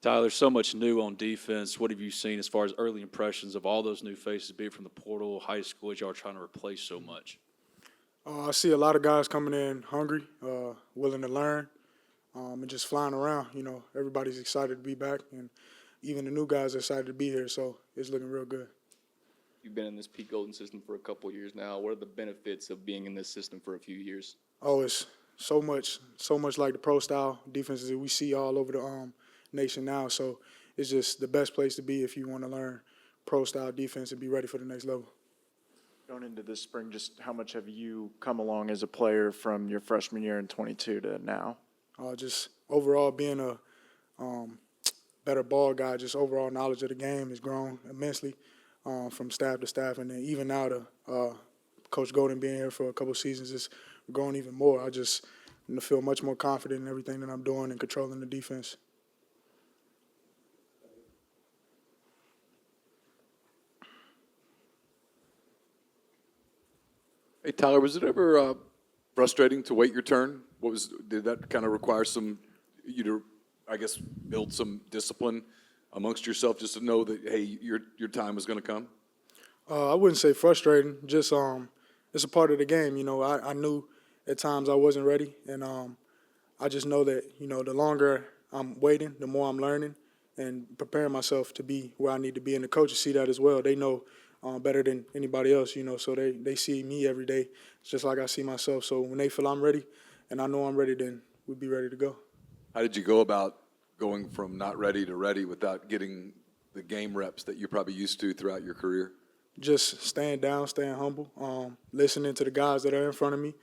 Tyler, so much new on defense. What have you seen as far as early impressions of all those new faces, be it from the portal, high school, as y'all are trying to replace so much? I see a lot of guys coming in hungry, willing to learn, and just flying around. You know, everybody's excited to be back, and even the new guys are excited to be here. So it's looking real good. You've been in this Pete Golden system for a couple of years now. What are the benefits of being in this system for a few years? Oh, it's so much like the pro style defenses that we see all over the nation now. So it's just the best place to be if you want to learn pro style defense and be ready for the next level. Going into this spring, just how much have you come along as a player from your freshman year in 22 to now? Just overall being a better ball guy, just overall knowledge of the game has grown immensely from staff to staff. And then even now to Coach Golden being here for a couple of seasons, it's grown even more. I just feel much more confident in everything that I'm doing and controlling the defense. Hey, Tyler, was it ever frustrating to wait your turn? Did that kind of require you to, I guess, build some discipline amongst yourself just to know that, hey, your time is going to come? I wouldn't say frustrating, just it's a part of the game. You know, I knew at times I wasn't ready, and I just know that, you know, the longer I'm waiting, the more I'm learning and preparing myself to be where I need to be. And the coaches see that as well. They know better than anybody else, you know, so they see me every day just like I see myself. So when they feel I'm ready and I know I'm ready, then we'll be ready to go. How did you go about going from not ready to ready without getting the game reps that you're probably used to throughout your career? Just staying down, staying humble, listening to the guys that are in front of me,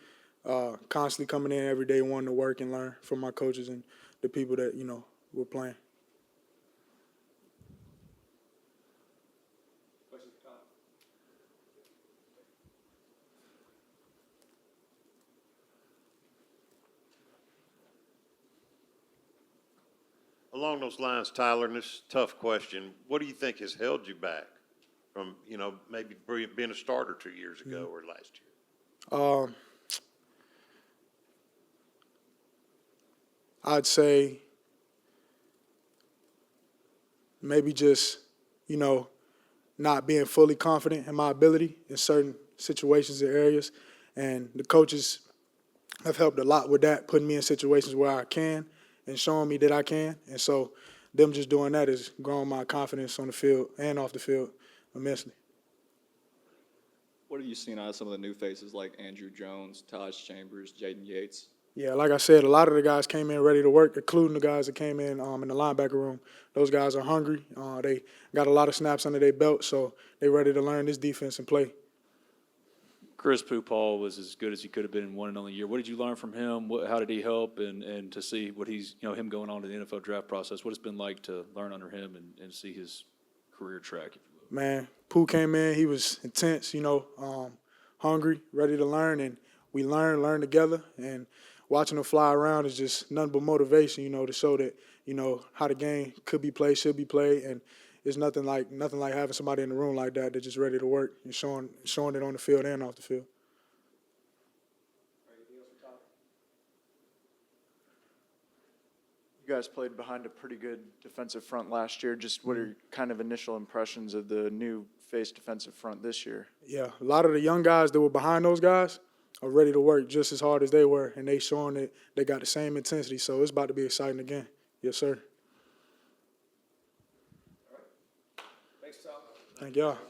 constantly coming in every day wanting to work and learn from my coaches and the people that, you know, we're playing. Along those lines, Tyler, and this is a tough question, what do you think has held you back from, you know, maybe being a starter 2 years ago or last year? I'd say maybe just, you know, not being fully confident in my ability in certain situations and areas. And the coaches have helped a lot with that, putting me in situations where I can and showing me that I can. And so them just doing that has grown my confidence on the field and off the field immensely. What have you seen out of some of the new faces like Andrew Jones, Taj Chambers, Jaden Yates? Yeah, like I said, a lot of the guys came in ready to work, including the guys that came in the linebacker room. Those guys are hungry. They got a lot of snaps under their belt, so they're ready to learn this defense and play. Chris Paul was as good as he could have been in one and only year. What did you learn from him? How did he help? And to see what he's, you know, him going on to the NFL draft process, what it's been like to learn under him and see his career track, if you will. Man, Pooh came in. He was intense, you know, hungry, ready to learn, and we learn together. And watching him fly around is just nothing but motivation, you know, to show that, you know, how the game could be played, should be played, and it's nothing like having somebody in the room like that that's just ready to work and showing it on the field and off the field. You guys played behind a pretty good defensive front last year. Just what are your kind of initial impressions of the new face defensive front this year? Yeah, a lot of the young guys that were behind those guys are ready to work just as hard as they were, and they showing that they got the same intensity. So it's about to be exciting again. Yes, sir. Thanks, Tyler. Thank y'all.